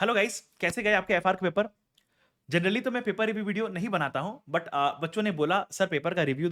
Hello guys, कैसे गए आपके एफआर के पेपर? जनरली तो मैं पेपर रिव्यू वीडियो नहीं बनाता हूं, बट बच्चों ने बोला सर पेपर का रिव्यू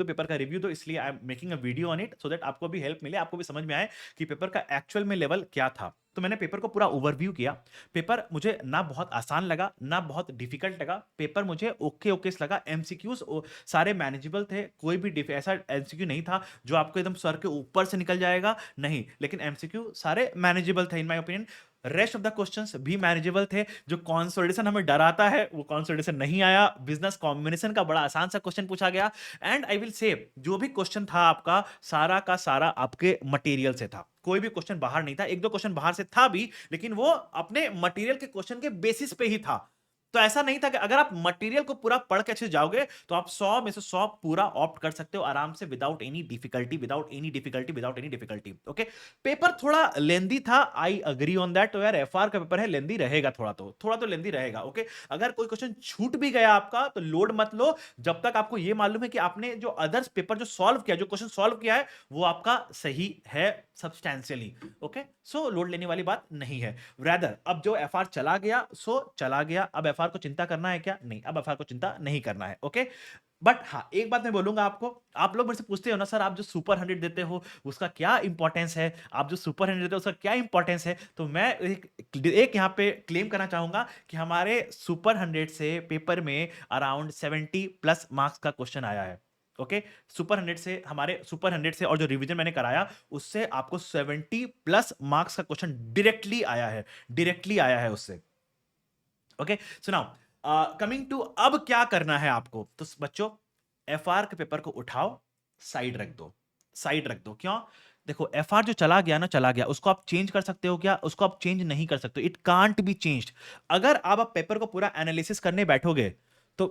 दो, इसलिए I am making a video on it so that आपको भी हेल्प मिले, आपको भी समझ में आए कि पेपर का एक्चुअल में लेवल क्या था। तो मैंने पेपर को पूरा ओवरव्यू किया। पेपर मुझे ना बहुत आसान लगा ना बहुत डिफिकल्ट लगा। पेपर मुझे ओके ओके लगा। एमसीक्यूज सारे मैनेजेबल थे। कोई भी ऐसा एमसीक्यू नहीं था जो आपको एकदम सर के ऊपर से निकल जाएगा, नहीं, लेकिन एमसीक्यू सारे मैनेजेबल थे in my opinion. Rest of the questions भी मैनेजेबल थे। जो कॉन्सोलिडेशन हमें डराता है वो कॉन्सोलिडेशन नहीं आया। बिजनेस कॉम्बिनेशन का बड़ा आसान सा क्वेश्चन पूछा गया। एंड आई विल से जो भी क्वेश्चन था आपका सारा का सारा आपके मटेरियल से था। कोई भी क्वेश्चन बाहर नहीं था। एक दो क्वेश्चन बाहर से था भी, लेकिन वो अपने मटेरियल के क्वेश्चन के बेसिस पे ही था। तो ऐसा नहीं था कि अगर आप मटेरियल को पूरा पढ़ के अच्छे से जाओगे तो आप 100 में से 100 पूरा ऑप्ट कर सकते हो आराम से, without any difficulty, without any difficulty. Okay, paper थोड़ा लेंदी था, आई अग्री ऑन दैट। तो यार एफआर का पेपर है, लेंदी रहेगा, थोड़ा तो लेंदी रहेगा। ओके, अगर कोई क्वेश्चन छूट भी गया आपका तो लोड मत लो, जब तक आपको ये मालूम है कि आपने जो अदर्स पेपर जो सॉल्व किया, जो क्वेश्चन सॉल्व किया है वो आपका सही है सब्सटैंशियली। ओके, सो लोड लेने वाली बात नहीं है। रैदर अब जो एफआर चला गया सो चला गया। अब एफआर को चिंता करना है क्या? नहीं, अब एफआर को चिंता नहीं करना है। ओके, बट हाँ, एक बात मैं बोलूंगा आपको। आप लोग मेरे से पूछते हो ना सर आप जो सुपर 100 देते हो उसका क्या इंपॉर्टेंस है, आप जो सुपर 100 देते हो उसका क्या इंपॉर्टेंस है? तो मैं एक यहाँ पे क्लेम करना चाहूंगा कि हमारे सुपर 100 से पेपर में अराउंड 70 प्लस मार्क्स का क्वेश्चन आया है। ओके, सुपर 100 से, हमारे सुपर 100 से और जो रिवीजन मैंने कराया उससे आपको 70 प्लस मार्क्स का क्वेश्चन डायरेक्टली आया है उससे। Okay, so now coming to अब क्या करना है आपको। तो बच्चों, एफआर के पेपर को उठाओ, साइड रख दो। क्यों? देखो, एफआर जो चला गया ना चला गया, उसको आप चेंज कर सकते हो क्या? उसको आप चेंज नहीं कर सकते। It can't be changed. अगर आप पेपर को पूरा एनालिसिस करने बैठोगे तो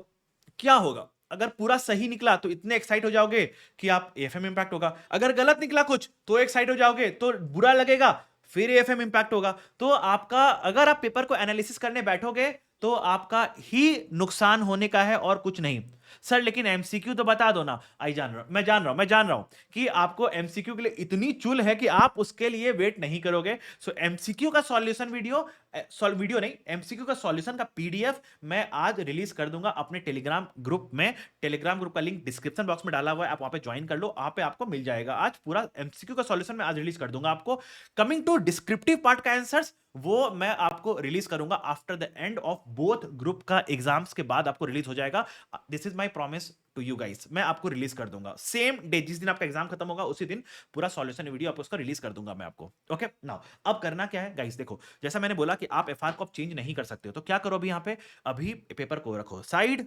क्या होगा? अगर पूरा सही निकला तो इतने एक्साइट हो जाओगे कि आप एएफएम इंपैक्ट होगा। अगर गलत निकला कुछ तो एक्साइट हो जाओगे, तो बुरा लगेगा, फिर एएफएम इंपैक्ट होगा। तो आपका, अगर आप पेपर को एनालिसिस करने बैठोगे तो आपका ही नुकसान होने का है और कुछ नहीं। सर लेकिन एमसीक्यू तो बता दो ना। आई जान रहा हूं, मैं जान रहा हूं कि आपको एमसीक्यू के लिए इतनी चुल है कि आप उसके लिए वेट नहीं करोगे। सो एमसीक्यू का सॉल्यूशन वीडियो नहीं, एमसीक्यू का सॉल्यूशन का पीडीएफ मैं आज रिलीज कर दूंगा अपने टेलीग्राम ग्रुप में। टेलीग्राम ग्रुप का लिंक डिस्क्रिप्शन बॉक्स में डाला हुआ है, आप वहां पे ज्वाइन कर लो। वहां पे आपको मिल जाएगा। आज पूरा एमसीक्यू का सॉल्यूशन मैं आज रिलीज कर दूंगा आपको। कमिंग टू डिस्क्रिप्टिव पार्ट का आंसर्स, वो मैं आपको रिलीज करूंगा after the end of both group का एग्जाम्स के बाद आपको रिलीज हो जाएगा। This is my promise to you guys, मैं आपको रिलीज कर दूंगा सेम डे, जिस दिन आपका एग्जाम खत्म होगा उसी दिन पूरा सॉल्यूशन वीडियो आपको उसका रिलीज कर दूंगा मैं आपको। ओके, नाउ अब करना क्या है गाइस? देखो, जैसा मैंने बोला कि आप एफआर को आप चेंज नहीं कर सकते हो, तो क्या करो अभी यहाँ पे, अभी पेपर को रखो साइड,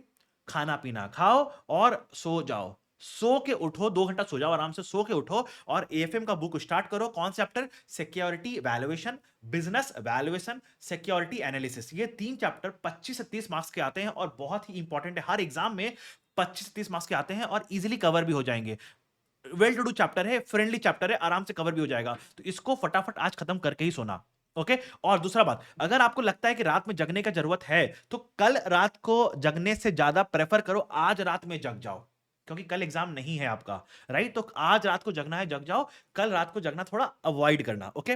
खाना पीना खाओ और सो जाओ। सो के उठो, 2 घंटा सो जाओ आराम से, सो के उठो और एएफएम का बुक स्टार्ट करो। कौन chapter? Security valuation, business valuation, security analysis. ये 3 चैप्टर 25 से 30 मार्क्स के आते हैं और बहुत ही इंपॉर्टेंट है। हर एग्जाम में 25 से 30 मार्क्स के आते हैं और इजीली कवर भी हो जाएंगे। वेल टू डू चैप्टर है, फ्रेंडली चैप्टर है, आराम से कवर भी हो जाएगा। तो इसको फटाफट आज खत्म करके ही सोना। ओके, और दूसरा बात, अगर आपको लगता है कि रात में जगने का जरूरत है तो कल रात को जगने से ज्यादा प्रेफर करो आज रात में जग जाओ, क्योंकि कल एग्जाम नहीं है आपका। राइट, तो आज रात को जगना है जग जाओ, कल रात को जगना थोड़ा अवॉइड करना। ओके,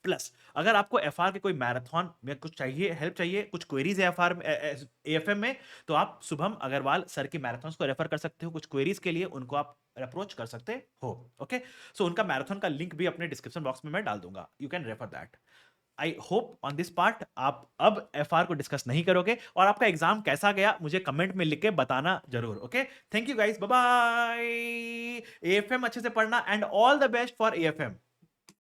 प्लस अगर आपको एफआर के कोई मैराथन में कुछ चाहिए, हेल्प चाहिए, कुछ क्वेरीज है एफआर एएफएम में, तो आप शुभम अग्रवाल सर की मैराथन को रेफर कर सकते हो। कुछ क्वेरीज के लिए उनको आप अप्रोच कर सकते हो। ओके, सो उनका मैराथन का लिंक भी अपने डिस्क्रिप्शन बॉक्स में मैं डाल दूंगा, you can refer that. I hope on this part आप अब एफआर को डिस्कस नहीं करोगे, और आपका एग्जाम कैसा गया मुझे कमेंट में लिख के बताना जरूर। Okay, thank you guys, bye bye. AFM अच्छे से पढ़ना and all the best for AFM.